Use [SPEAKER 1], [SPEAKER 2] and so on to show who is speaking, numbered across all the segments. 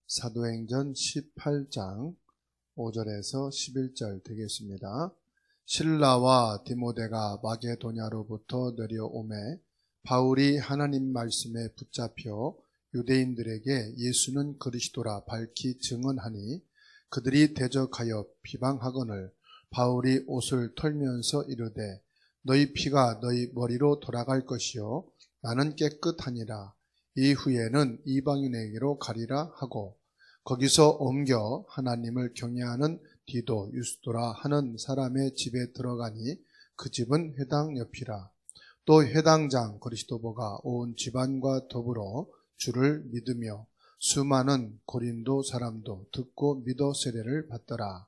[SPEAKER 1] 사도행전 18장 5절에서 11절 되겠습니다. 실라와 디모데가 마게도냐로부터 내려오매 바울이 하나님 말씀에 붙잡혀 유대인들에게 예수는 그리스도라 밝히 증언하니 그들이 대적하여 비방하거늘 바울이 옷을 털면서 이르되 너희 피가 너희 머리로 돌아갈 것이요 나는 깨끗하니라. 이후에는 이방인에게로 가리라 하고 거기서 옮겨 하나님을 경외하는 디도 유스도라 하는 사람의 집에 들어가니 그 집은 회당 옆이라. 또 회당장 그리스도보가 온 집안과 더불어 주를 믿으며 수많은 고린도 사람도 듣고 믿어 세례를 받더라.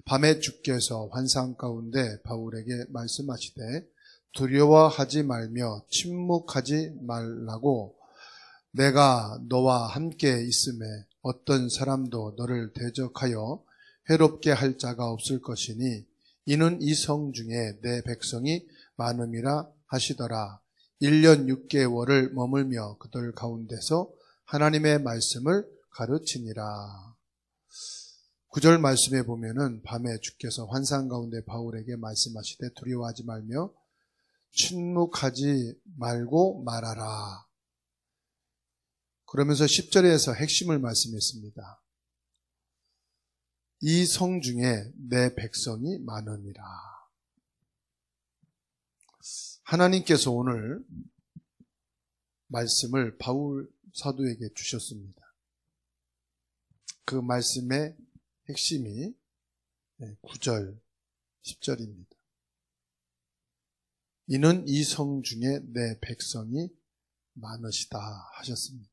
[SPEAKER 1] 밤에 주께서 환상 가운데 바울에게 말씀하시되 두려워하지 말며 침묵하지 말라고 내가 너와 함께 있음에 어떤 사람도 너를 대적하여 해롭게 할 자가 없을 것이니 이는 이 성 중에 내 백성이 많음이라 하시더라. 1년 6개월을 머물며 그들 가운데서 하나님의 말씀을 가르치니라. 9절 말씀에 보면은 밤에 주께서 환상 가운데 바울에게 말씀하시되 두려워하지 말며 침묵하지 말고 말하라. 그러면서 10절에서 핵심을 말씀했습니다. 이 성 중에 내 백성이 많으니라. 하나님께서 오늘 말씀을 바울 사도에게 주셨습니다. 그 말씀의 핵심이 9절, 10절입니다. 이는 이 성 중에 내 백성이 많으시다 하셨습니다.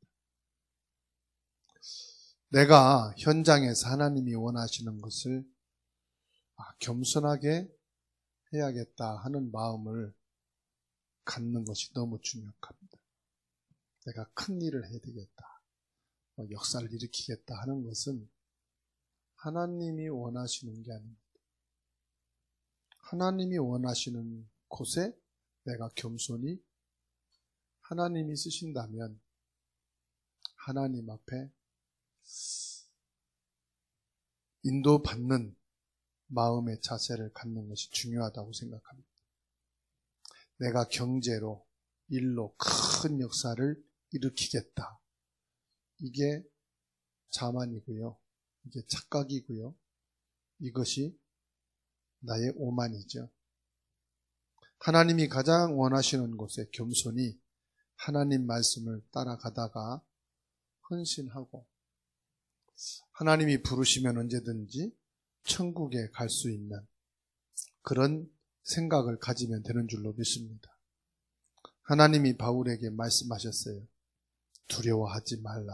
[SPEAKER 1] 내가 현장에서 하나님이 원하시는 것을 겸손하게 해야겠다 하는 마음을 갖는 것이 너무 중요합니다. 내가 큰 일을 해야 되겠다, 역사를 일으키겠다 하는 것은 하나님이 원하시는 게 아닙니다. 하나님이 원하시는 곳에 내가 겸손히 하나님이 쓰신다면 하나님 앞에 인도받는 마음의 자세를 갖는 것이 중요하다고 생각합니다. 내가 경제로, 일로 큰 역사를 일으키겠다. 이게 자만이고요. 이게 착각이고요. 이것이 나의 오만이죠. 하나님이 가장 원하시는 곳에 겸손히 하나님 말씀을 따라가다가 헌신하고 하나님이 부르시면 언제든지 천국에 갈 수 있는 그런 생각을 가지면 되는 줄로 믿습니다. 하나님이 바울에게 말씀하셨어요. 두려워하지 말라.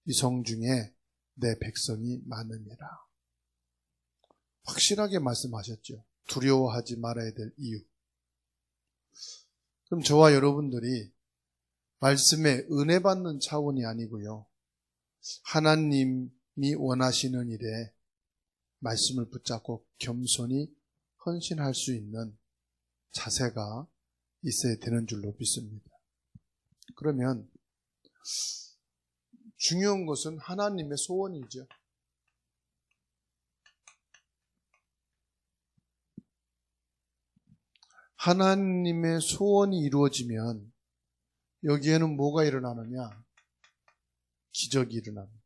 [SPEAKER 1] 이 성 중에 내 백성이 많으니라. 확실하게 말씀하셨죠. 두려워하지 말아야 될 이유. 그럼 저와 여러분들이 말씀에 은혜 받는 차원이 아니고요. 하나님이 원하시는 일에 말씀을 붙잡고 겸손히 헌신할 수 있는 자세가 있어야 되는 줄로 믿습니다. 그러면 중요한 것은 하나님의 소원이죠. 하나님의 소원이 이루어지면 여기에는 뭐가 일어나느냐? 기적이 일어납니다.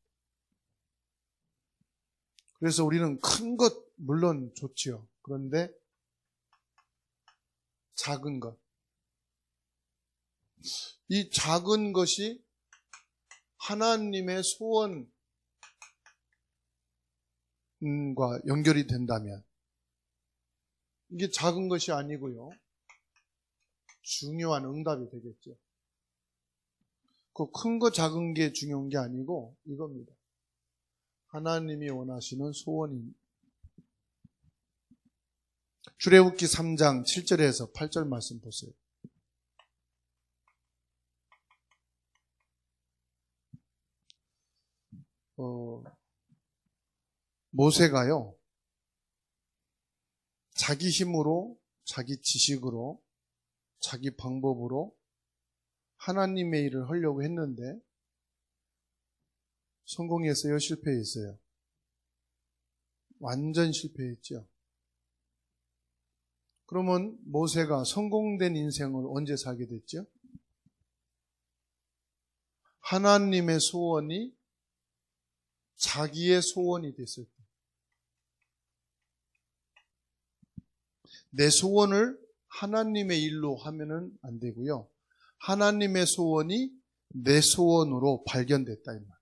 [SPEAKER 1] 그래서 우리는 큰 것 물론 좋지요. 그런데 작은 것, 이 작은 것이 하나님의 소원과 연결이 된다면 이게 작은 것이 아니고요. 중요한 응답이 되겠죠. 그 큰 거 작은 게 중요한 게 아니고 이겁니다. 하나님이 원하시는 소원이. 출애굽기 3장 7절에서 8절 말씀 보세요. 모세가요, 자기 힘으로, 자기 지식으로, 자기 방법으로 하나님의 일을 하려고 했는데 성공했어요? 실패했어요? 완전 실패했죠. 그러면 모세가 성공된 인생을 언제 살게 됐죠? 하나님의 소원이 자기의 소원이 됐을 때. 내 소원을 하나님의 일로 하면은 안 되고요. 하나님의 소원이 내 소원으로 발견됐다 이 말.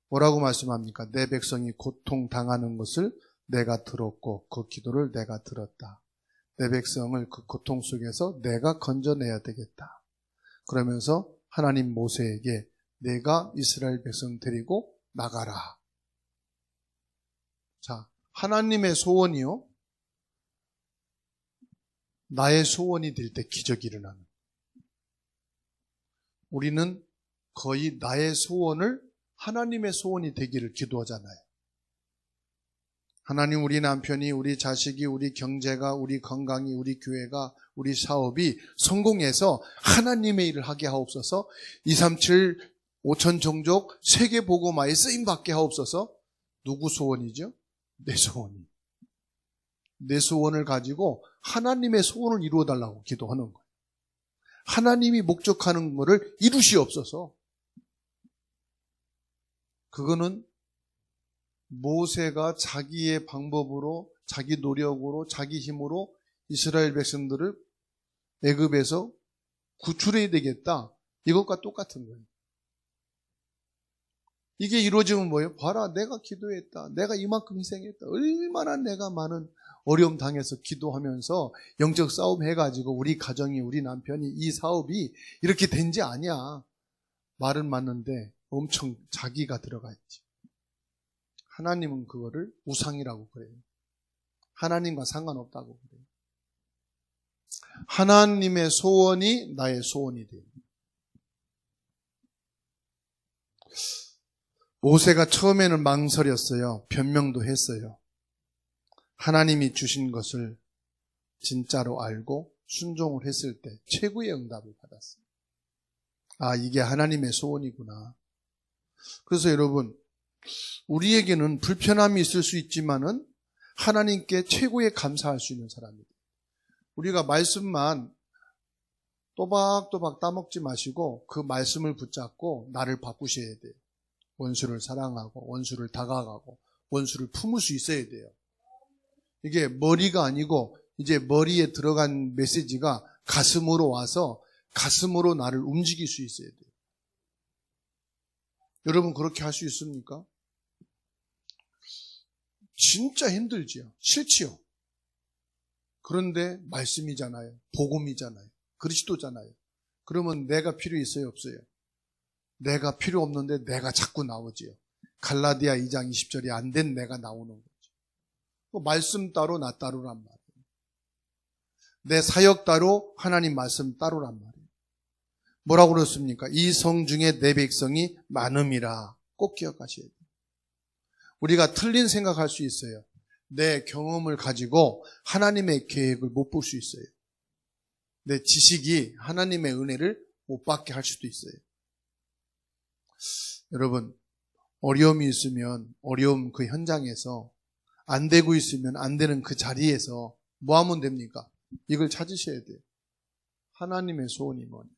[SPEAKER 1] 뭐라고 말씀합니까? 내 백성이 고통당하는 것을 내가 들었고 그 기도를 내가 들었다. 내 백성을 그 고통 속에서 내가 건져내야 되겠다. 그러면서 하나님 모세에게 내가 이스라엘 백성 데리고 나가라. 자, 하나님의 소원이요. 나의 소원이 될 때 기적이 일어나는. 우리는 거의 나의 소원을 하나님의 소원이 되기를 기도하잖아요. 하나님, 우리 남편이, 우리 자식이, 우리 경제가, 우리 건강이, 우리 교회가, 우리 사업이 성공해서 하나님의 일을 하게 하옵소서. 237 5천 종족 세계 복음화에 쓰임 받게 하옵소서. 누구 소원이죠? 내 소원이. 내 소원을 가지고 하나님의 소원을 이루어 달라고 기도하는 거예요. 하나님이 목적하는 것을 이루시옵소서. 그거는 모세가 자기의 방법으로, 자기 노력으로, 자기 힘으로 이스라엘 백성들을 애굽에서 구출해야 되겠다. 이것과 똑같은 거예요. 이게 이루어지면 뭐예요? 봐라, 내가 기도했다. 내가 이만큼 희생했다. 얼마나 내가 많은 어려움 당해서 기도하면서 영적 싸움 해가지고 우리 가정이, 우리 남편이, 이 사업이 이렇게 된지 아니야. 말은 맞는데 엄청 자기가 들어가 있지. 하나님은 그거를 우상이라고 그래요. 하나님과 상관없다고 그래요. 하나님의 소원이 나의 소원이 돼요. 모세가 처음에는 망설였어요. 변명도 했어요. 하나님이 주신 것을 진짜로 알고 순종을 했을 때 최고의 응답을 받았어요. 아, 이게 하나님의 소원이구나. 그래서 여러분, 우리에게는 불편함이 있을 수 있지만은 하나님께 최고의 감사할 수 있는 사람입니다. 우리가 말씀만 또박또박 따먹지 마시고 그 말씀을 붙잡고 나를 바꾸셔야 돼요. 원수를 사랑하고 원수를 다가가고 원수를 품을 수 있어야 돼요. 이게 머리가 아니고 이제 머리에 들어간 메시지가 가슴으로 와서 가슴으로 나를 움직일 수 있어야 돼요. 여러분 그렇게 할 수 있습니까? 진짜 힘들지요. 싫지요. 그런데 말씀이잖아요. 복음이잖아요. 그리스도잖아요. 그러면 내가 필요 있어요? 없어요? 내가 필요 없는데 내가 자꾸 나오지요. 갈라디아 2장 20절이 안 된 내가 나오는 거죠. 말씀 따로 나 따로란 말이에요. 내 사역 따로 하나님 말씀 따로란 말이에요. 뭐라고 그랬습니까? 이 성 중에 내 백성이 많음이라. 꼭 기억하셔야 돼요. 우리가 틀린 생각할 수 있어요. 내 경험을 가지고 하나님의 계획을 못 볼 수 있어요. 내 지식이 하나님의 은혜를 못 받게 할 수도 있어요. 여러분, 어려움이 있으면 어려움 그 현장에서 안 되고 있으면 안 되는 그 자리에서 뭐 하면 됩니까? 이걸 찾으셔야 돼요. 하나님의 소원이 뭐냐.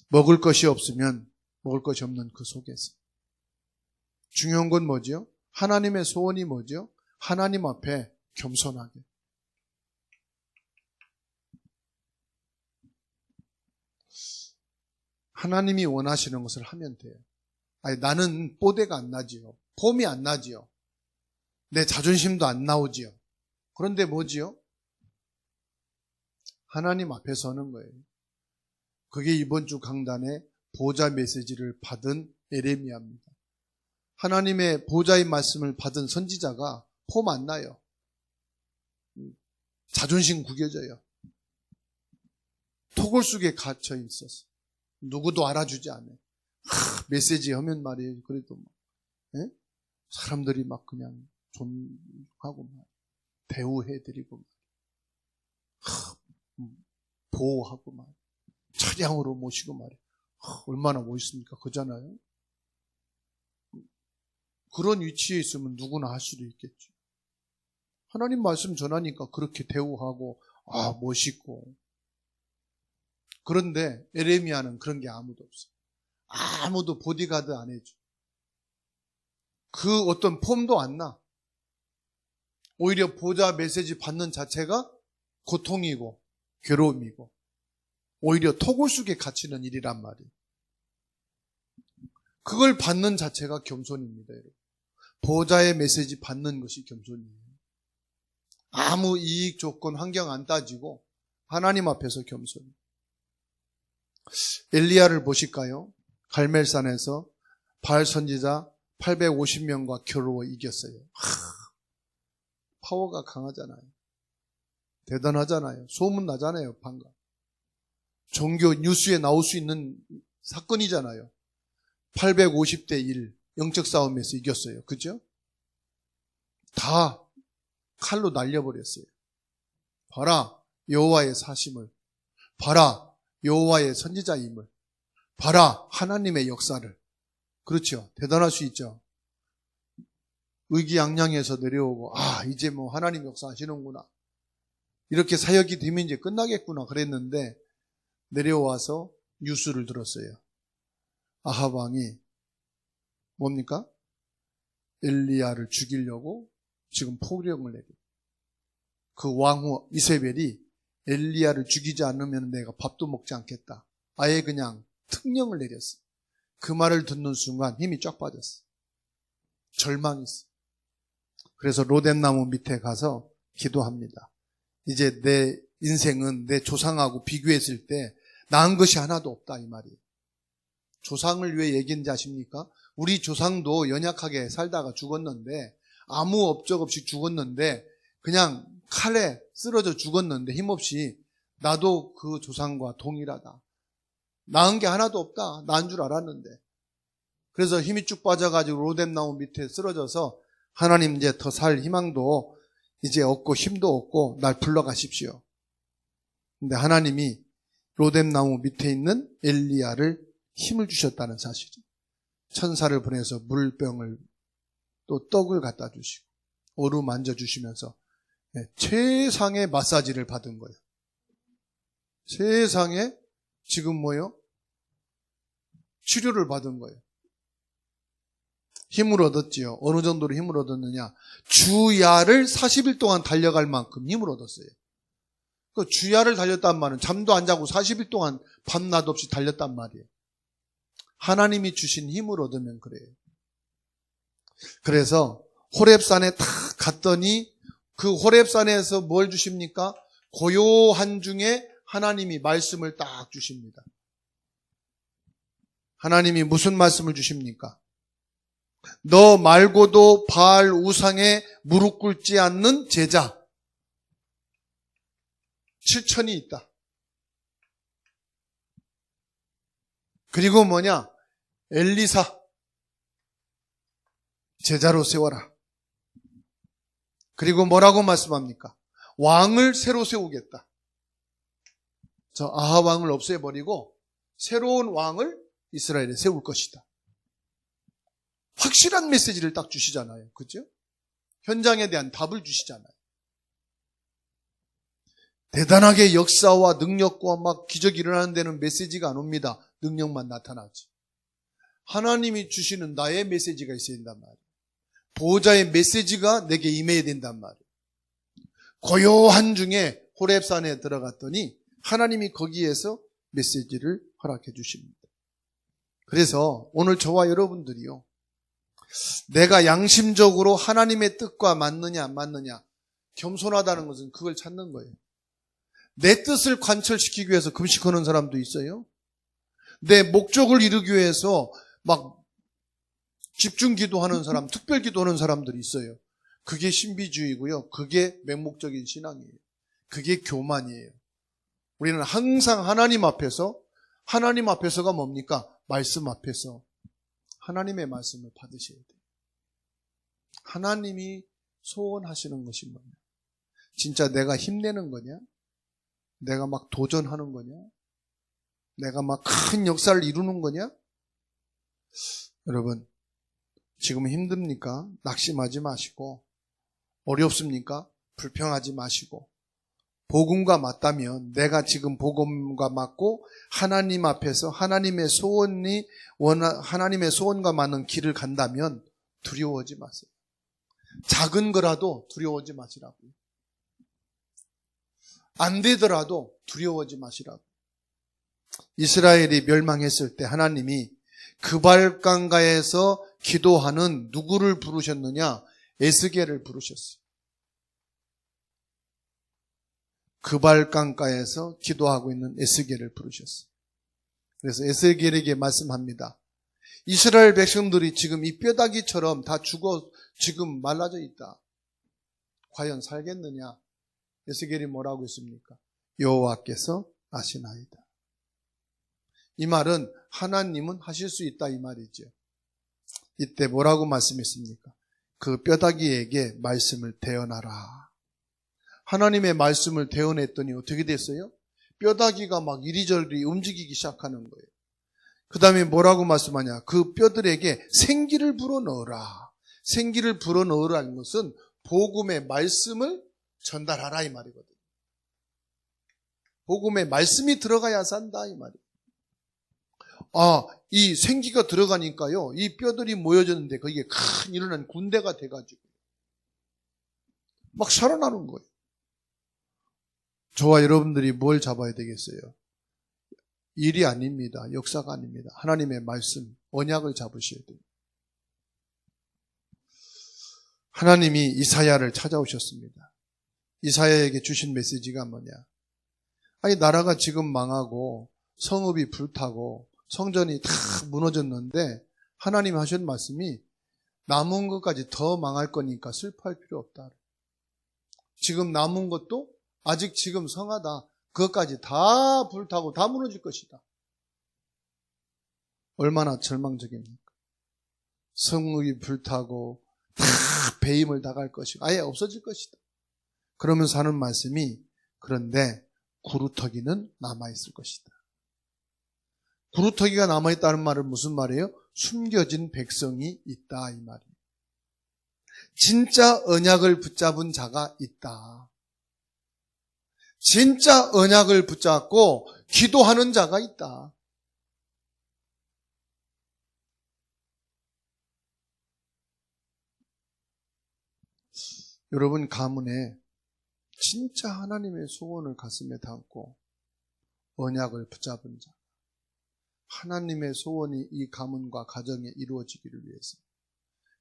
[SPEAKER 1] 먹을 것이 없으면 먹을 것이 없는 그 속에서. 중요한 건 뭐죠? 하나님의 소원이 뭐죠? 하나님 앞에 겸손하게. 하나님이 원하시는 것을 하면 돼요. 아니, 나는 뽀대가 안 나지요. 폼이 안 나지요. 내 자존심도 안 나오지요. 그런데 뭐지요? 하나님 앞에 서는 거예요. 그게 이번 주 강단에 보좌 메시지를 받은 에레미야입니다. 하나님의 보좌의 말씀을 받은 선지자가 폼 안 나요. 자존심 구겨져요. 토굴 속에 갇혀 있었어. 누구도 알아주지 않아요. 메시지 하면 말이에요. 그래도 막, 예? 사람들이 막 그냥 존하고 막 대우해드리고 막, 보호하고 막 차량으로 모시고 말이에요. 얼마나 멋있습니까? 그잖아요. 그런 위치에 있으면 누구나 할 수도 있겠죠. 하나님 말씀 전하니까 그렇게 대우하고 멋있고. 그런데 에레미야는 그런 게 아무도 없어요. 아무도 보디가드 안 해줘. 그 어떤 폼도 안 나. 오히려 보좌 메시지 받는 자체가 고통이고 괴로움이고 오히려 토굴 속에 갇히는 일이란 말이에요. 그걸 받는 자체가 겸손입니다. 여러분. 보좌의 메시지 받는 것이 겸손이에요. 아무 이익, 조건, 환경 안 따지고 하나님 앞에서 겸손. 엘리야를 보실까요? 갈멜산에서 바알 선지자 850명과 겨루어 이겼어요. 파워가 강하잖아요. 대단하잖아요. 소문 나잖아요. 방금. 종교 뉴스에 나올 수 있는 사건이잖아요. 850대 1 영적 싸움에서 이겼어요. 그죠? 다 칼로 날려버렸어요. 봐라 여호와의 사심을, 봐라 여호와의 선지자임을, 봐라 하나님의 역사를. 그렇죠. 대단할 수 있죠. 의기양양해서 내려오고 이제 뭐 하나님 역사하시는구나. 이렇게 사역이 되면 이제 끝나겠구나 그랬는데 내려와서 뉴스를 들었어요. 아합 왕이 뭡니까? 엘리야를 죽이려고 지금 포령을 내려. 그 왕후 이세벨이 엘리야를 죽이지 않으면 내가 밥도 먹지 않겠다. 아예 그냥 특령을 내렸어. 그 말을 듣는 순간 힘이 쫙 빠졌어. 절망했어. 그래서 로뎀나무 밑에 가서 기도합니다. 이제 내 인생은 내 조상하고 비교했을 때 나은 것이 하나도 없다 이 말이에요. 조상을 왜 얘기했는지 아십니까? 우리 조상도 연약하게 살다가 죽었는데 아무 업적 없이 죽었는데 그냥 칼에 쓰러져 죽었는데 힘없이 나도 그 조상과 동일하다. 나은 게 하나도 없다. 나은 줄 알았는데. 그래서 힘이 쭉 빠져가지고 로뎀나무 밑에 쓰러져서 하나님 이제 더 살 희망도 이제 없고 힘도 없고 날 불러가십시오. 근데 하나님이 로뎀나무 밑에 있는 엘리야를 힘을 주셨다는 사실이죠. 천사를 보내서 물병을 또 떡을 갖다 주시고 오루 만져주시면서 최상의 마사지를 받은 거예요. 세상에 지금 뭐요? 치료를 받은 거예요. 힘을 얻었지요. 어느 정도로 힘을 얻었느냐? 주야를 40일 동안 달려갈 만큼 힘을 얻었어요. 그 주야를 달렸단 말은 잠도 안 자고 40일 동안 밤낮 없이 달렸단 말이에요. 하나님이 주신 힘을 얻으면 그래요. 그래서 호렙산에 딱 갔더니 그 호렙산에서 뭘 주십니까? 고요한 중에 하나님이 말씀을 딱 주십니다. 하나님이 무슨 말씀을 주십니까? 너 말고도 바알 우상에 무릎 꿇지 않는 제자 7천이 있다. 그리고 뭐냐? 엘리사 제자로 세워라. 그리고 뭐라고 말씀합니까? 왕을 새로 세우겠다. 저 아합 왕을 없애버리고 새로운 왕을 이스라엘에 세울 것이다. 확실한 메시지를 딱 주시잖아요. 그죠? 현장에 대한 답을 주시잖아요. 대단하게 역사와 능력과 막 기적이 일어나는 데는 메시지가 안 옵니다. 능력만 나타나지. 하나님이 주시는 나의 메시지가 있어야 된단 말이에요. 보호자의 메시지가 내게 임해야 된단 말이에요. 고요한 중에 호렙산에 들어갔더니 하나님이 거기에서 메시지를 허락해 주십니다. 그래서 오늘 저와 여러분들이요, 내가 양심적으로 하나님의 뜻과 맞느냐 안 맞느냐, 겸손하다는 것은 그걸 찾는 거예요. 내 뜻을 관철시키기 위해서 금식하는 사람도 있어요. 내 목적을 이루기 위해서 막 집중 기도하는 사람, 특별 기도하는 사람들이 있어요. 그게 신비주의고요. 그게 맹목적인 신앙이에요. 그게 교만이에요. 우리는 항상 하나님 앞에서가 뭡니까? 말씀 앞에서 하나님의 말씀을 받으셔야 돼요. 하나님이 소원하시는 것이 뭐냐? 진짜 내가 힘내는 거냐? 내가 막 도전하는 거냐? 내가 막 큰 역사를 이루는 거냐? 여러분, 지금 힘듭니까? 낙심하지 마시고, 어렵습니까? 불평하지 마시고, 복음과 맞다면 내가 지금 복음과 맞고 하나님 앞에서 하나님의 소원과 맞는 길을 간다면 두려워하지 마세요. 작은 거라도 두려워하지 마시라고요. 안 되더라도 두려워하지 마시라고. 이스라엘이 멸망했을 때 하나님이 그발강가에서 기도하는 누구를 부르셨느냐? 에스겔을 부르셨어요. 그발강가에서 기도하고 있는 에스겔을 부르셨어요. 그래서 에스겔에게 말씀합니다. 이스라엘 백성들이 지금 이 뼈다귀처럼 다 죽어 지금 말라져 있다. 과연 살겠느냐? 에스겔이 뭐라고 했습니까? 여호와께서 아시나이다. 이 말은 하나님은 하실 수 있다 이 말이죠. 이때 뭐라고 말씀했습니까? 그 뼈다귀에게 말씀을 대어나라. 하나님의 말씀을 대어냈더니 어떻게 됐어요? 뼈다귀가 막 이리저리 움직이기 시작하는 거예요. 그 다음에 뭐라고 말씀하냐? 그 뼈들에게 생기를 불어넣어라. 생기를 불어넣으라는 것은 복음의 말씀을 전달하라 이 말이거든요. 복음의 말씀이 들어가야 산다 이 말이에요. 이 생기가 들어가니까요, 이 뼈들이 모여졌는데 거기에 큰 일어난 군대가 돼가지고 막 살아나는 거예요. 저와 여러분들이 뭘 잡아야 되겠어요? 일이 아닙니다. 역사가 아닙니다. 하나님의 말씀, 언약을 잡으셔야 돼요. 하나님이 이사야를 찾아오셨습니다. 이사야에게 주신 메시지가 뭐냐? 아니, 나라가 지금 망하고 성읍이 불타고 성전이 다 무너졌는데 하나님이 하신 말씀이 남은 것까지 더 망할 거니까 슬퍼할 필요 없다. 지금 남은 것도 아직 지금 성하다. 그것까지 다 불타고 다 무너질 것이다. 얼마나 절망적입니까? 성읍이 불타고 다 배임을 당할 것이고 아예 없어질 것이다. 그러면서 하는 말씀이 그런데 구루터기는 남아있을 것이다. 구루터기가 남아있다는 말은 무슨 말이에요? 숨겨진 백성이 있다 이 말이에요. 진짜 언약을 붙잡은 자가 있다. 진짜 언약을 붙잡고 기도하는 자가 있다. 여러분 가문에 진짜 하나님의 소원을 가슴에 담고 언약을 붙잡은 자, 하나님의 소원이 이 가문과 가정에 이루어지기를 위해서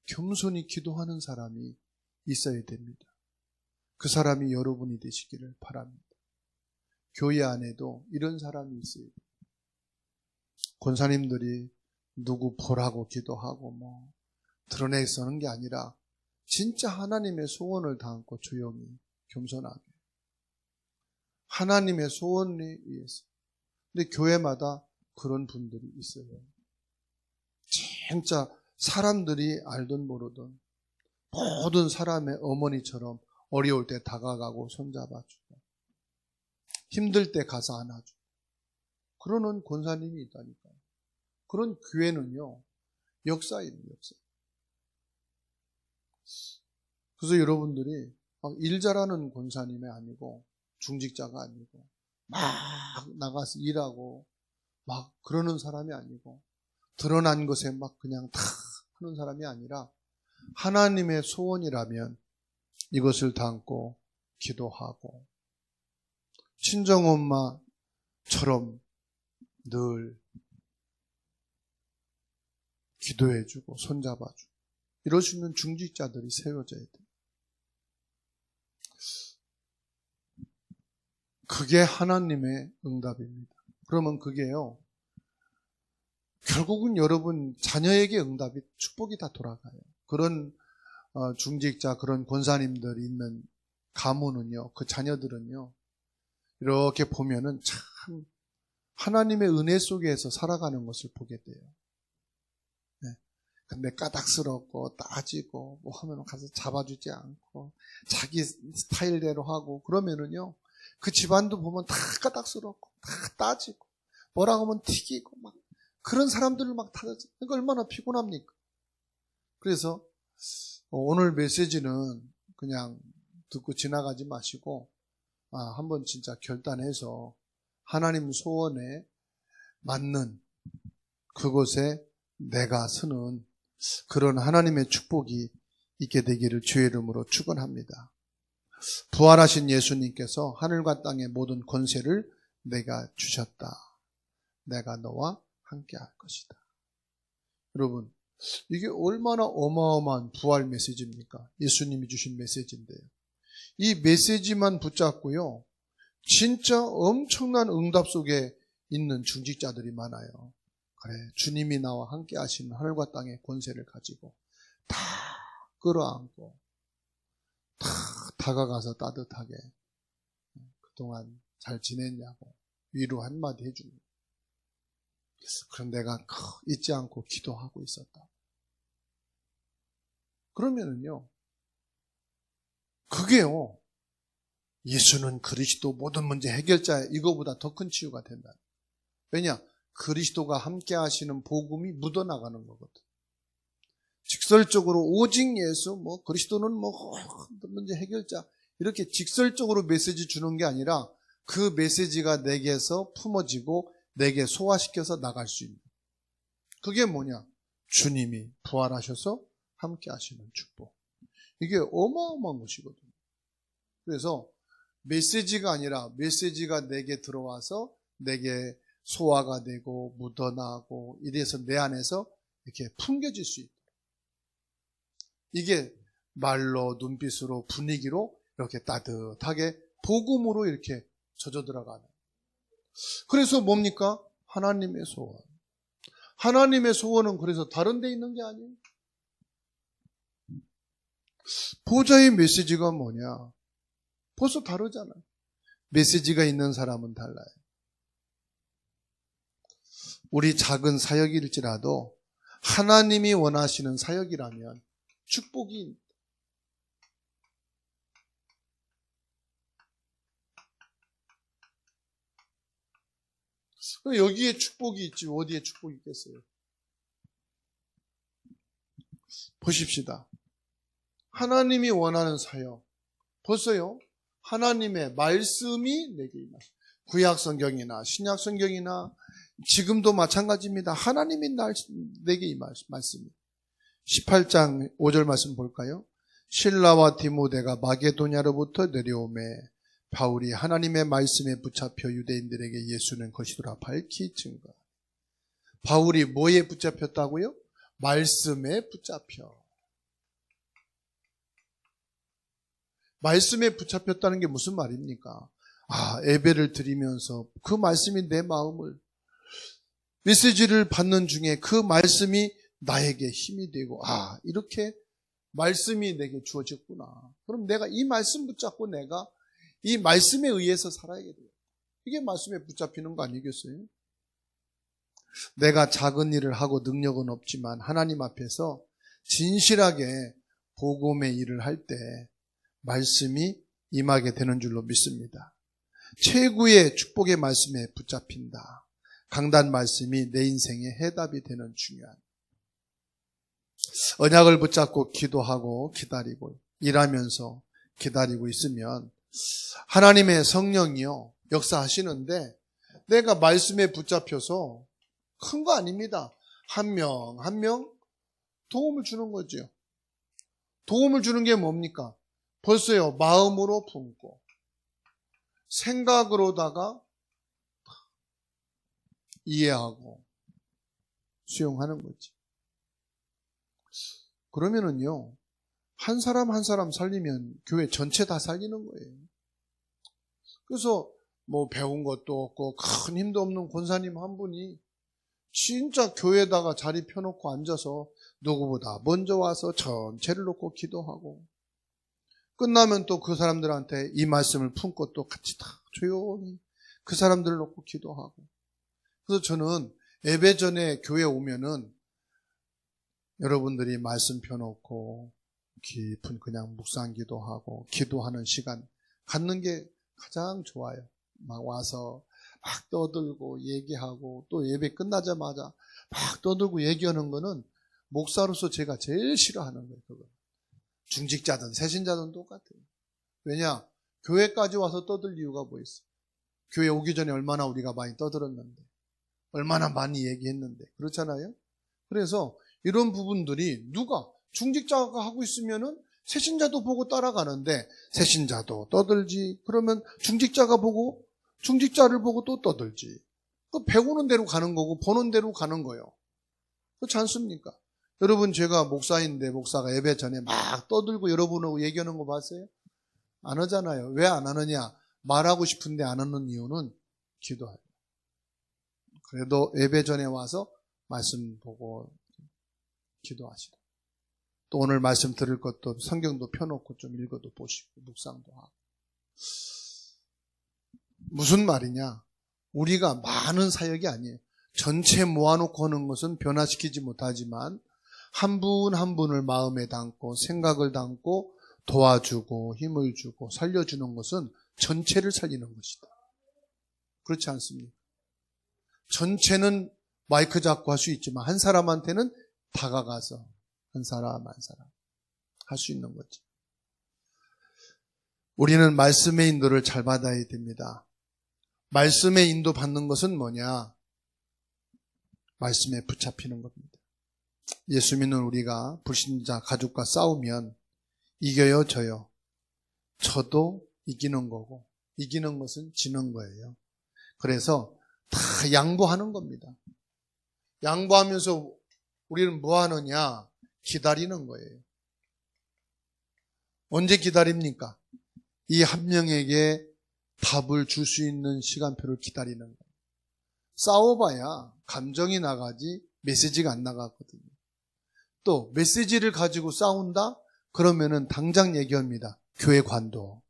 [SPEAKER 1] 겸손히 기도하는 사람이 있어야 됩니다. 그 사람이 여러분이 되시기를 바랍니다. 교회 안에도 이런 사람이 있어요. 권사님들이 누구 보라고 기도하고 드러내서는 게 아니라 진짜 하나님의 소원을 담고 조용히 겸손하게 하나님의 소원을 위해서. 근데 교회마다 그런 분들이 있어요. 진짜 사람들이 알든 모르든 모든 사람의 어머니처럼 어려울 때 다가가고 손잡아주고 힘들 때 가서 안아주고 그러는 권사님이 있다니까요. 그런 교회는요 역사입니다. 역사. 그래서 여러분들이 막 일 잘하는 권사님이 아니고 중직자가 아니고 막 나가서 일하고 막 그러는 사람이 아니고 드러난 것에 막 그냥 다 하는 사람이 아니라 하나님의 소원이라면 이것을 담고 기도하고 친정엄마처럼 늘 기도해주고 손잡아주고 이럴 수 있는 중직자들이 세워져야 돼요. 그게 하나님의 응답입니다. 그러면 그게요 결국은 여러분 자녀에게 응답이 축복이 다 돌아가요. 그런 중직자 그런 권사님들이 있는 가문은요 그 자녀들은요 이렇게 보면은 참 하나님의 은혜 속에서 살아가는 것을 보게 돼요. 네. 근데 까닥스럽고 따지고 하면 가서 잡아주지 않고 자기 스타일대로 하고 그러면은요 그 집안도 보면 다 까닥스럽고 다 따지고 뭐라고 하면 튀기고 막 그런 사람들을 막 타들지. 그러니까 얼마나 피곤합니까? 그래서 오늘 메시지는 그냥 듣고 지나가지 마시고 한번 진짜 결단해서 하나님 소원에 맞는 그곳에 내가 서는 그런 하나님의 축복이 있게 되기를 주의 이름으로 축원합니다. 부활하신 예수님께서 하늘과 땅의 모든 권세를 내가 주셨다. 내가 너와 함께 할 것이다. 여러분, 이게 얼마나 어마어마한 부활 메시지입니까? 예수님이 주신 메시지인데요. 이 메시지만 붙잡고요, 진짜 엄청난 응답 속에 있는 중직자들이 많아요. 그래, 주님이 나와 함께 하시는 하늘과 땅의 권세를 가지고 다 끌어안고 다 다가가서 따뜻하게 그동안 잘 지냈냐고 위로 한마디 해주고, 그럼 내가 잊지 않고 기도하고 있었다. 그러면은요, 그게요, 예수는 그리스도 모든 문제 해결자, 이거보다 더 큰 치유가 된다. 왜냐? 그리스도가 함께 하시는 복음이 묻어나가는 거거든. 직설적으로 오직 예수, 그리스도는 모든 문제 해결자, 이렇게 직설적으로 메시지 주는 게 아니라 그 메시지가 내게서 품어지고 내게 소화시켜서 나갈 수 있는. 그게 뭐냐? 주님이 부활하셔서 함께 하시는 축복. 이게 어마어마한 것이거든요. 그래서 메시지가 아니라 메시지가 내게 들어와서 내게 소화가 되고 묻어나고 이래서 내 안에서 이렇게 풍겨질 수 있다. 이게 말로, 눈빛으로, 분위기로 이렇게 따뜻하게 복음으로 이렇게 젖어 들어가는. 그래서 뭡니까? 하나님의 소원. 하나님의 소원은 그래서 다른 데 있는 게 아니에요. 보좌의 메시지가 뭐냐? 벌써 다르잖아요. 메시지가 있는 사람은 달라요. 우리 작은 사역일지라도 하나님이 원하시는 사역이라면 축복이 여기에 축복이 있지 어디에 축복이 있겠어요? 보십시다. 하나님이 원하는 사역, 벌써요 하나님의 말씀이 내게 임하시. 구약성경이나 신약성경이나 지금도 마찬가지입니다. 하나님이 내게 임하시 말씀이. 18장 5절 말씀 볼까요? 실라와 디모데가 마게도냐로부터 내려오매 바울이 하나님의 말씀에 붙잡혀 유대인들에게 예수는 것이더라 밝히 증거. 바울이 뭐에 붙잡혔다고요? 말씀에 붙잡혀. 말씀에 붙잡혔다는 게 무슨 말입니까? 예배를 드리면서 그 말씀이 내 마음을, 메시지를 받는 중에 그 말씀이 나에게 힘이 되고, 이렇게 말씀이 내게 주어졌구나. 그럼 내가 이 말씀 붙잡고 내가 이 말씀에 의해서 살아야 돼요. 이게 말씀에 붙잡히는 거 아니겠어요? 내가 작은 일을 하고 능력은 없지만 하나님 앞에서 진실하게 복음의 일을 할 때 말씀이 임하게 되는 줄로 믿습니다. 최고의 축복의 말씀에 붙잡힌다. 강단 말씀이 내 인생의 해답이 되는 중요한. 언약을 붙잡고 기도하고 기다리고 일하면서 기다리고 있으면 하나님의 성령이요 역사하시는데 내가 말씀에 붙잡혀서 큰 거 아닙니다. 한 명 한 명 도움을 주는 거죠. 도움을 주는 게 뭡니까? 벌써요 마음으로 품고 생각으로다가 이해하고 수용하는 거지. 그러면은요 한 사람 한 사람 살리면 교회 전체 다 살리는 거예요. 그래서 배운 것도 없고 큰 힘도 없는 권사님 한 분이 진짜 교회에다가 자리 펴놓고 앉아서 누구보다 먼저 와서 전체를 놓고 기도하고 끝나면 또 그 사람들한테 이 말씀을 품고 또 같이 다 조용히 그 사람들을 놓고 기도하고. 그래서 저는 예배 전에 교회 오면은 여러분들이 말씀 펴놓고 깊은 그냥 묵상 기도하고 기도하는 시간 갖는 게 가장 좋아요. 막 와서 막 떠들고 얘기하고 또 예배 끝나자마자 막 떠들고 얘기하는 거는 목사로서 제가 제일 싫어하는 거예요. 그거. 중직자든 새신자든 똑같아요. 왜냐? 교회까지 와서 떠들 이유가 뭐 있어? 교회 오기 전에 얼마나 우리가 많이 떠들었는데, 얼마나 많이 얘기했는데, 그렇잖아요? 그래서 이런 부분들이 누가 중직자가 하고 있으면은 새신자도 보고 따라가는데, 새신자도 떠들지, 그러면 중직자가 보고 중직자를 보고 또 떠들지. 그 배우는 대로 가는 거고 보는 대로 가는 거예요. 그렇지 않습니까? 여러분, 제가 목사인데 목사가 예배 전에 막 떠들고 여러분하고 얘기하는 거 봤어요? 안 하잖아요. 왜 안 하느냐? 말하고 싶은데 안 하는 이유는 기도하요. 그래도 예배 전에 와서 말씀 보고 기도하시라. 또 오늘 말씀 들을 것도 성경도 펴놓고 좀 읽어도 보시고 묵상도 하고. 무슨 말이냐? 우리가 많은 사역이 아니에요. 전체 모아놓고 하는 것은 변화시키지 못하지만 한 분 한 분을 마음에 담고 생각을 담고 도와주고 힘을 주고 살려주는 것은 전체를 살리는 것이다. 그렇지 않습니까? 전체는 마이크 잡고 할 수 있지만 한 사람한테는 다가가서 한 사람 한 사람 할 수 있는 거지. 우리는 말씀의 인도를 잘 받아야 됩니다. 말씀의 인도 받는 것은 뭐냐? 말씀에 붙잡히는 겁니다. 예수 믿는 우리가 불신자 가족과 싸우면 이겨요, 져요? 저도 이기는 거고 이기는 것은 지는 거예요. 그래서 다 양보하는 겁니다. 양보하면서 우리는 뭐 하느냐? 기다리는 거예요. 언제 기다립니까? 이 한 명에게 답을 줄 수 있는 시간표를 기다리는 거예요. 싸워봐야 감정이 나가지 메시지가 안 나가거든요. 또 메시지를 가지고 싸운다? 그러면은 당장 얘기합니다. 교회 관둬.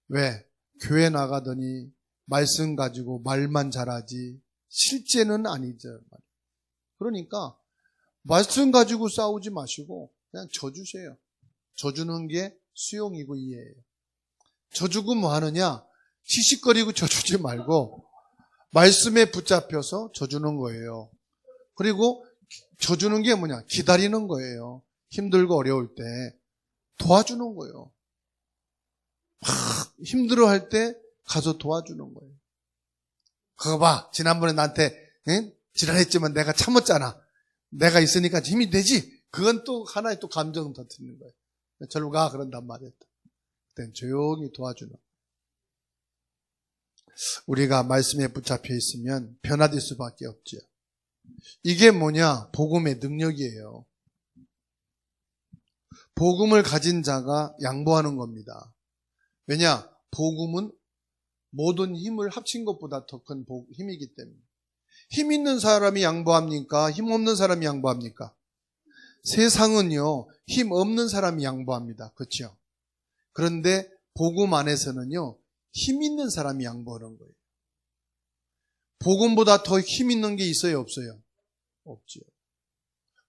[SPEAKER 1] 왜? 교회 나가더니 말씀 가지고 말만 잘하지 실제는 아니죠. 그러니까 말씀 가지고 싸우지 마시고 그냥 져주세요. 져주는 게 수용이고 이해예요. 져주고 뭐 하느냐? 시시거리고 져주지 말고 말씀에 붙잡혀서 져주는 거예요. 그리고 져주는 게 뭐냐? 기다리는 거예요. 힘들고 어려울 때 도와주는 거예요. 막 힘들어할 때 가서 도와주는 거예요. 그거 봐. 지난번에 나한테 지랄했지만 내가 참았잖아. 내가 있으니까 힘이 되지. 그건 또 하나의 또 감정은 더 드는 거예요. 절로 가 그런단 말이에요. 그땐 조용히 도와주는 거예요. 우리가 말씀에 붙잡혀 있으면 변화될 수밖에 없죠. 이게 뭐냐? 복음의 능력이에요. 복음을 가진 자가 양보하는 겁니다. 왜냐? 복음은 모든 힘을 합친 것보다 더 큰 힘이기 때문에. 힘 있는 사람이 양보합니까? 힘 없는 사람이 양보합니까? 세상은요, 힘 없는 사람이 양보합니다. 그렇죠? 그런데 복음 안에서는요, 힘 있는 사람이 양보하는 거예요. 복음보다 더 힘 있는 게 있어요, 없어요? 없죠.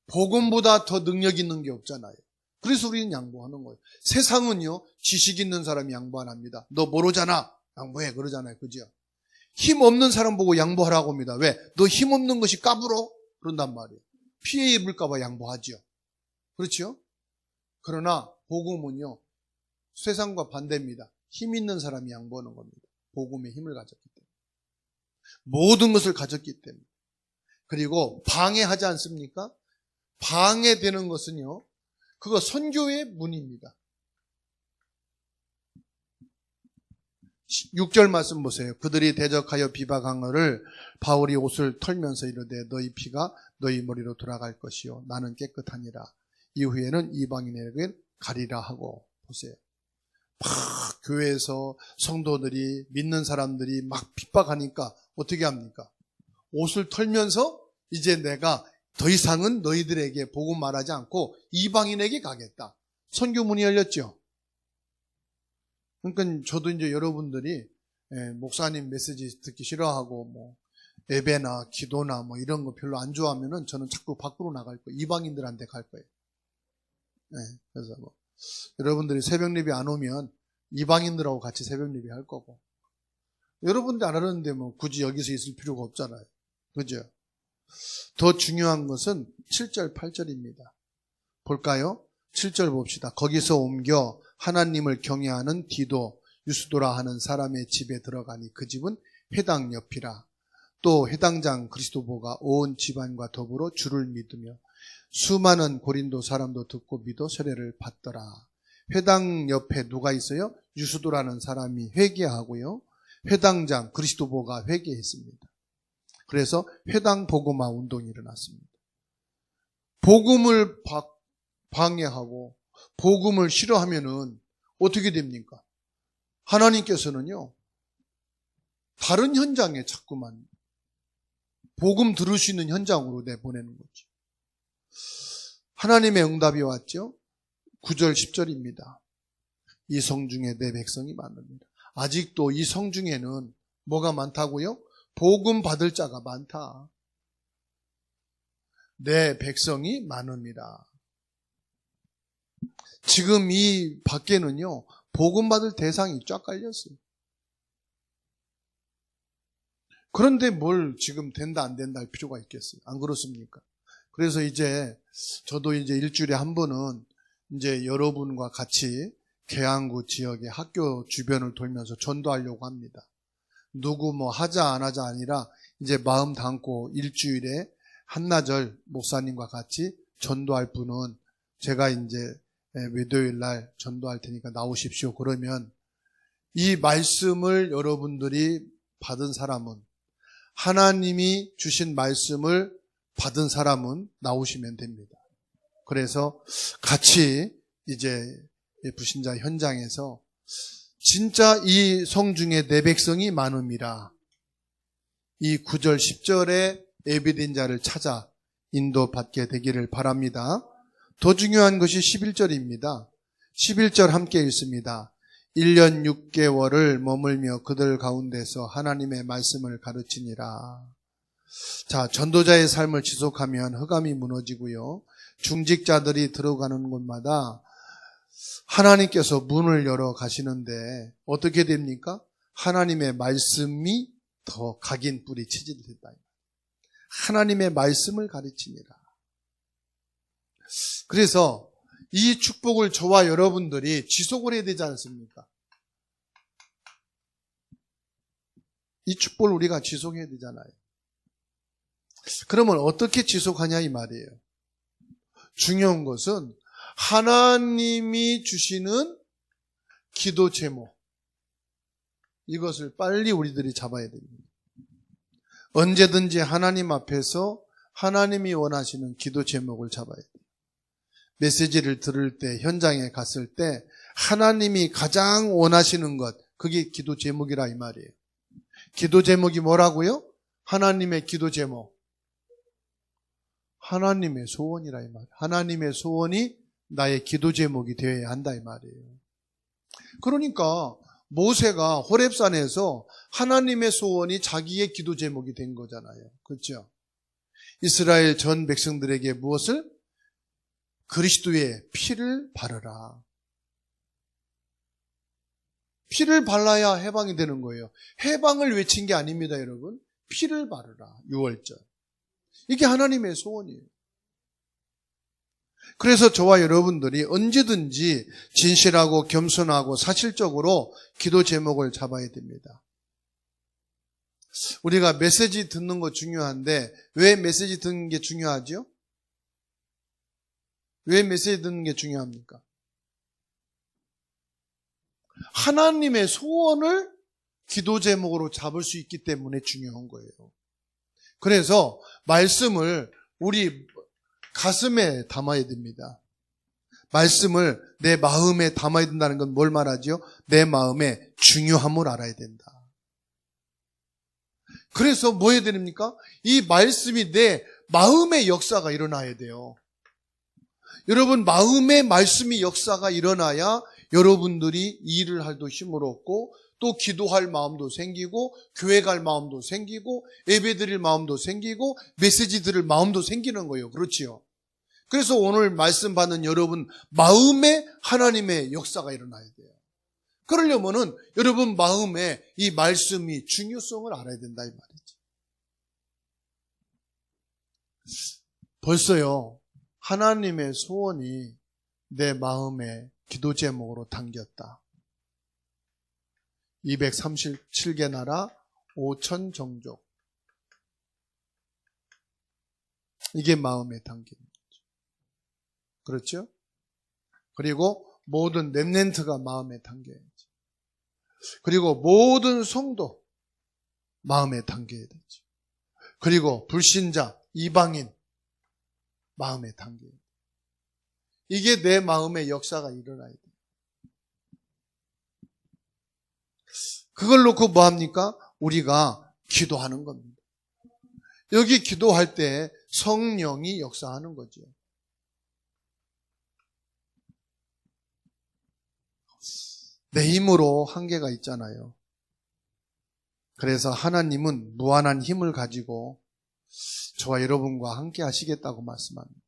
[SPEAKER 1] 복음보다 더 능력 있는 게 없잖아요. 그래서 우리는 양보하는 거예요. 세상은요, 지식 있는 사람이 양보 안 합니다. 너 모르잖아. 양보해. 그러잖아요. 그죠? 힘 없는 사람 보고 양보하라고 합니다. 왜? 너 힘 없는 것이 까불어? 그런단 말이에요. 피해 입을까봐 양보하죠. 그렇죠? 그러나 복음은요, 세상과 반대입니다. 힘 있는 사람이 양보하는 겁니다. 복음의 힘을 가졌기 때문에. 모든 것을 가졌기 때문에. 그리고 방해하지 않습니까? 방해되는 것은요, 그거 선교의 문입니다. 6절 말씀 보세요. 그들이 대적하여 비박하거늘 바울이 옷을 털면서 이르되 너희 피가 너희 머리로 돌아갈 것이요 나는 깨끗하니라. 이후에는 이방인에게 가리라 하고. 보세요. 막 교회에서 성도들이 믿는 사람들이 막 핍박하니까 어떻게 합니까? 옷을 털면서 이제 내가 더 이상은 너희들에게 복음 말하지 않고 이방인에게 가겠다. 선교문이 열렸죠. 그러니까 저도 이제 여러분들이 목사님 메시지 듣기 싫어하고 뭐 예배나 기도나 뭐 이런 거 별로 안 좋아하면은 저는 자꾸 밖으로 나갈 거예요. 이방인들한테 갈 거예요. 그래서 뭐 여러분들이 새벽 예배 안 오면 이방인들하고 같이 새벽 예배 할 거고, 여러분들 안 하는데 뭐 굳이 여기서 있을 필요가 없잖아요. 그죠? 더 중요한 것은 7절, 8절입니다. 볼까요? 7절 봅시다. 거기서 옮겨 하나님을 경외하는 디도, 유스도라 하는 사람의 집에 들어가니 그 집은 회당 옆이라. 또 회당장 그리스도보가 온 집안과 더불어 주를 믿으며 수많은 고린도 사람도 듣고 믿어 세례를 받더라. 회당 옆에 누가 있어요? 유스도라는 사람이 회개하고요. 회당장 그리스도보가 회개했습니다. 그래서 회당 복음화 운동이 일어났습니다. 복음을 방해하고 복음을 싫어하면은 어떻게 됩니까? 하나님께서는요, 다른 현장에 자꾸만 복음 들을 수 있는 현장으로 내보내는 거죠. 하나님의 응답이 왔죠. 9절 10절입니다. 이 성중에 내 백성이 많습니다. 아직도 이 성중에는 뭐가 많다고요? 복음 받을 자가 많다. 내 백성이 많습니다. 지금 이 밖에는요, 복음 받을 대상이 쫙 깔렸어요. 그런데 뭘 지금 된다 안 된다 할 필요가 있겠어요? 안 그렇습니까? 그래서 이제 저도 이제 일주일에 한 번은 이제 여러분과 같이 계양구 지역의 학교 주변을 돌면서 전도하려고 합니다. 누구 뭐 하자 안 하자 아니라 이제 마음 담고 일주일에 한나절 목사님과 같이 전도할 분은 제가 이제 외도일 날 전도할 테니까 나오십시오. 그러면 이 말씀을 여러분들이 받은 사람은, 하나님이 주신 말씀을 받은 사람은 나오시면 됩니다. 그래서 같이 이제 불신자 현장에서 진짜 이 성중에 내 백성이 많음이라, 이 9절 10절의 에비덴자를 찾아 인도받게 되기를 바랍니다. 더 중요한 것이 11절입니다. 11절 함께 읽습니다. 1년 6개월을 머물며 그들 가운데서 하나님의 말씀을 가르치니라. 자, 전도자의 삶을 지속하면 흑암이 무너지고요. 중직자들이 들어가는 곳마다 하나님께서 문을 열어 가시는데 어떻게 됩니까? 하나님의 말씀이 더 각인 뿌리 체질이 됐다. 하나님의 말씀을 가르치니라. 그래서 이 축복을 저와 여러분들이 지속을 해야 되지 않습니까? 이 축복을 우리가 지속해야 되잖아요. 그러면 어떻게 지속하냐 이 말이에요. 중요한 것은 하나님이 주시는 기도 제목, 이것을 빨리 우리들이 잡아야 됩니다. 언제든지 하나님 앞에서 하나님이 원하시는 기도 제목을 잡아야 돼요. 메시지를 들을 때, 현장에 갔을 때 하나님이 가장 원하시는 것, 그게 기도 제목이라 이 말이에요. 기도 제목이 뭐라고요? 하나님의 기도 제목, 하나님의 소원이라 이 말이에요. 하나님의 소원이 나의 기도 제목이 되어야 한다 이 말이에요. 그러니까 모세가 호렙산에서 하나님의 소원이 자기의 기도 제목이 된 거잖아요. 그렇죠? 이스라엘 전 백성들에게 무엇을? 그리스도의 피를 바르라. 피를 발라야 해방이 되는 거예요. 해방을 외친 게 아닙니다, 여러분. 피를 바르라. 6월절. 이게 하나님의 소원이에요. 그래서 저와 여러분들이 언제든지 진실하고 겸손하고 사실적으로 기도 제목을 잡아야 됩니다. 우리가 메시지 듣는 거 중요한데 왜 메시지 듣는 게 중요하죠? 왜 메시지 듣는 게 중요합니까? 하나님의 소원을 기도 제목으로 잡을 수 있기 때문에 중요한 거예요. 그래서 말씀을 우리 가슴에 담아야 됩니다. 말씀을 내 마음에 담아야 된다는 건 뭘 말하죠? 내 마음의 중요함을 알아야 된다. 그래서 뭐 해야 됩니까? 이 말씀이 내 마음의 역사가 일어나야 돼요. 여러분, 마음의 말씀이 역사가 일어나야 여러분들이 일을 할도 힘을 얻고 또 기도할 마음도 생기고 교회 갈 마음도 생기고 예배 드릴 마음도 생기고 메시지 들을 마음도 생기는 거예요. 그렇지요? 그래서 오늘 말씀 받는 여러분 마음에 하나님의 역사가 일어나야 돼요. 그러려면은 여러분 마음에 이 말씀이 중요성을 알아야 된다 이 말이지. 벌써요 하나님의 소원이 내 마음에 기도 제목으로 담겼다. 237개 나라 5천 종족. 이게 마음에 담긴 거죠. 그렇죠? 그리고 모든 렘넌트가 마음에 담겨야지. 그리고 모든 성도 마음에 담겨야 되죠. 그리고 불신자, 이방인 마음에 담겨야 돼. 이게 내 마음의 역사가 일어나야 돼. 그걸 놓고 뭐 합니까? 우리가 기도하는 겁니다. 여기 기도할 때 성령이 역사하는 거죠. 내 힘으로 한계가 있잖아요. 그래서 하나님은 무한한 힘을 가지고 저와 여러분과 함께 하시겠다고 말씀합니다.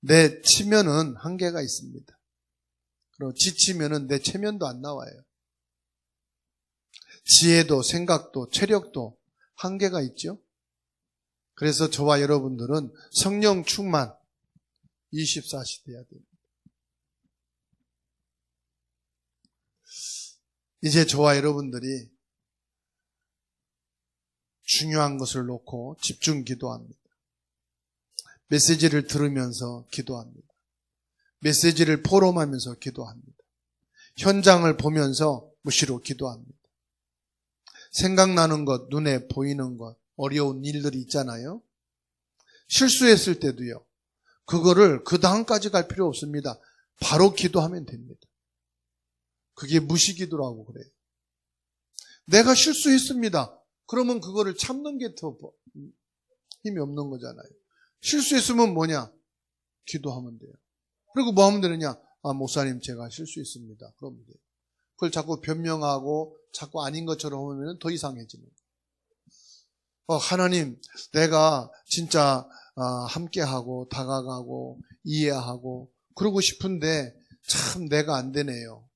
[SPEAKER 1] 내 치면은 한계가 있습니다. 그리고 지치면은 내 체면도 안 나와요. 지혜도 생각도 체력도 한계가 있죠. 그래서 저와 여러분들은 성령 충만 24시 돼야 됩니다. 이제 저와 여러분들이 중요한 것을 놓고 집중 기도합니다. 메시지를 들으면서 기도합니다. 메시지를 포럼하면서 기도합니다. 현장을 보면서 무시로 기도합니다. 생각나는 것, 눈에 보이는 것, 어려운 일들이 있잖아요. 실수했을 때도요. 그거를 그 다음까지 갈 필요 없습니다. 바로 기도하면 됩니다. 그게 무시기도라고 그래요. 내가 실수했습니다. 그러면 그거를 참는 게 더 힘이 없는 거잖아요. 실수했으면 뭐냐? 기도하면 돼요. 그리고 뭐 하면 되느냐? 목사님 제가 실수했습니다. 그러면 돼요. 그걸 자꾸 변명하고 자꾸 아닌 것처럼 하면 더 이상해지는 거예요. 하나님 내가 진짜 함께하고 다가가고 이해하고 그러고 싶은데 참 내가 안 되네요.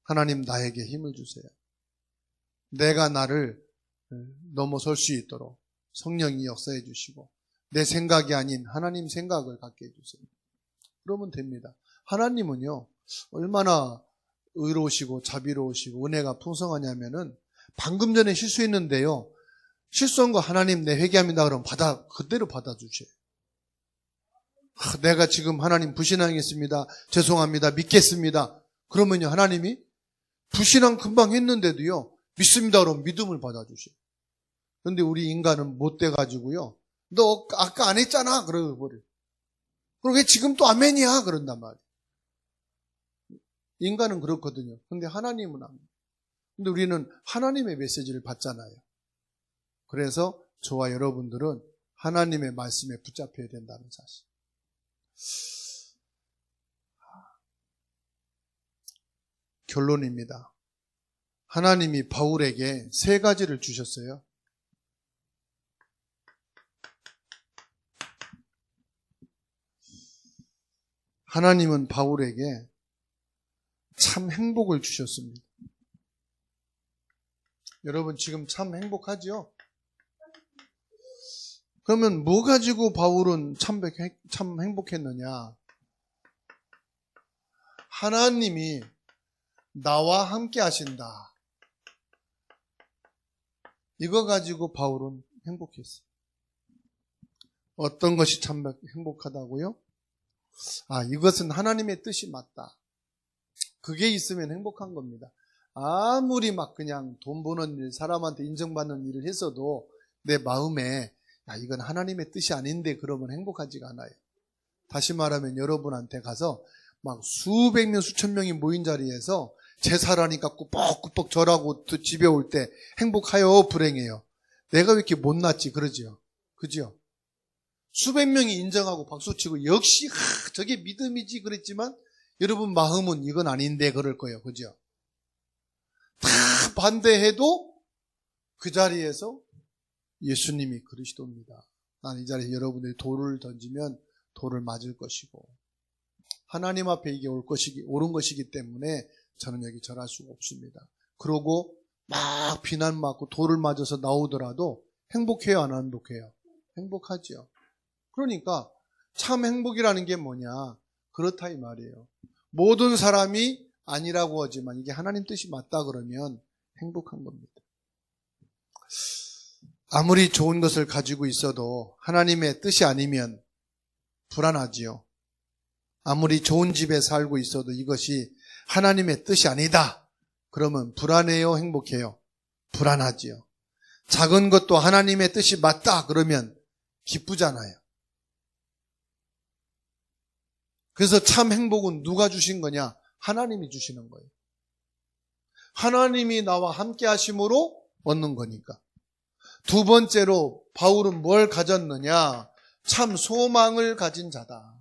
[SPEAKER 1] 하나님 나에게 힘을 주세요. 내가 나를 넘어설 수 있도록 성령이 역사해 주시고 내 생각이 아닌 하나님 생각을 갖게 해주세요. 그러면 됩니다. 하나님은요 얼마나 의로우시고 자비로우시고 은혜가 풍성하냐면은 방금 전에 실수했는데요 실수한 거 하나님 내 회개합니다 그러면 그대로 받아주셔요. 내가 지금 하나님 불신앙했습니다. 죄송합니다. 믿겠습니다. 그러면요 하나님이 불신앙 금방 했는데도요 믿습니다 그러면 믿음을 받아주셔요. 그런데 우리 인간은 못 돼가지고요 너 아까 안 했잖아 그러고 버려. 그리고 왜 지금 또 아멘이야 그런단 말이에요. 인간은 그렇거든요. 근데 하나님은 안 해요. 근데 우리는 하나님의 메시지를 받잖아요. 그래서 저와 여러분들은 하나님의 말씀에 붙잡혀야 된다는 사실. 결론입니다. 하나님이 바울에게 3가지를 주셨어요. 하나님은 바울에게 참 행복을 주셨습니다. 여러분 지금 참 행복하죠? 그러면 뭐 가지고 바울은 참 행복했느냐? 하나님이 나와 함께 하신다. 이거 가지고 바울은 행복했어요. 어떤 것이 참 행복하다고요? 이것은 하나님의 뜻이 맞다. 그게 있으면 행복한 겁니다. 아무리 막 그냥 돈 버는 일, 사람한테 인정받는 일을 했어도 내 마음에 이건 하나님의 뜻이 아닌데 그러면 행복하지가 않아요. 다시 말하면 여러분한테 가서 막 수백 명, 수천 명이 모인 자리에서 제사라니까 꾸벅꾸벅 절하고 또 집에 올 때 행복하여 불행해요. 내가 왜 이렇게 못났지 그러죠. 그죠? 수백 명이 인정하고 박수치고 역시 저게 믿음이지 그랬지만 여러분 마음은 이건 아닌데 그럴 거예요. 그죠? 다 반대해도 그 자리에서 예수님이 그리스도입니다. 나는 이 자리에서 여러분들이 돌을 던지면 돌을 맞을 것이고 하나님 앞에 이게 옳은 것이기 때문에 저는 여기 절할 수가 없습니다. 그러고 막 비난받고 돌을 맞아서 나오더라도 행복해요, 안 행복해요? 행복하죠. 그러니까 참 행복이라는 게 뭐냐? 그렇다 이 말이에요. 모든 사람이 아니라고 하지만 이게 하나님 뜻이 맞다 그러면 행복한 겁니다. 아무리 좋은 것을 가지고 있어도 하나님의 뜻이 아니면 불안하지요. 아무리 좋은 집에 살고 있어도 이것이 하나님의 뜻이 아니다. 그러면 불안해요, 행복해요? 불안하지요. 작은 것도 하나님의 뜻이 맞다. 그러면 기쁘잖아요. 그래서 참 행복은 누가 주신 거냐? 하나님이 주시는 거예요. 하나님이 나와 함께 하심으로 얻는 거니까. 두 번째로 바울은 뭘 가졌느냐? 참 소망을 가진 자다.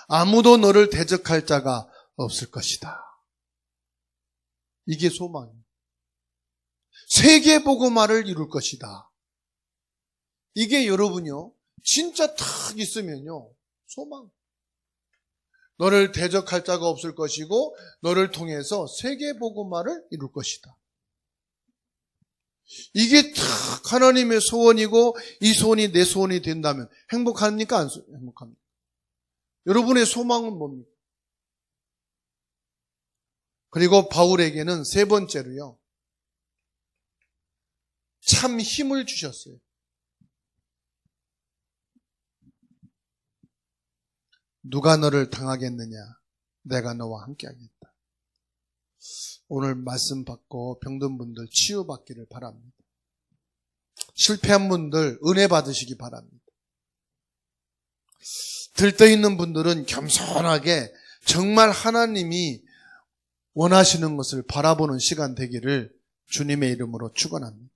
[SPEAKER 1] 아무도 너를 대적할 자가 없을 것이다. 이게 소망이에요. 세계복음화를 이룰 것이다. 이게 여러분요, 진짜 탁 있으면요, 소망. 너를 대적할 자가 없을 것이고 너를 통해서 세계복음화를 이룰 것이다. 이게 탁 하나님의 소원이고 이 소원이 내 소원이 된다면 행복합니까? 안 행복합니까? 여러분의 소망은 뭡니까? 그리고 바울에게는 세 번째로요, 참 힘을 주셨어요. 누가 너를 당하겠느냐? 내가 너와 함께 하겠다. 오늘 말씀 받고 병든 분들 치유받기를 바랍니다. 실패한 분들 은혜 받으시기 바랍니다. 들떠있는 분들은 겸손하게 정말 하나님이 원하시는 것을 바라보는 시간 되기를 주님의 이름으로 축원합니다.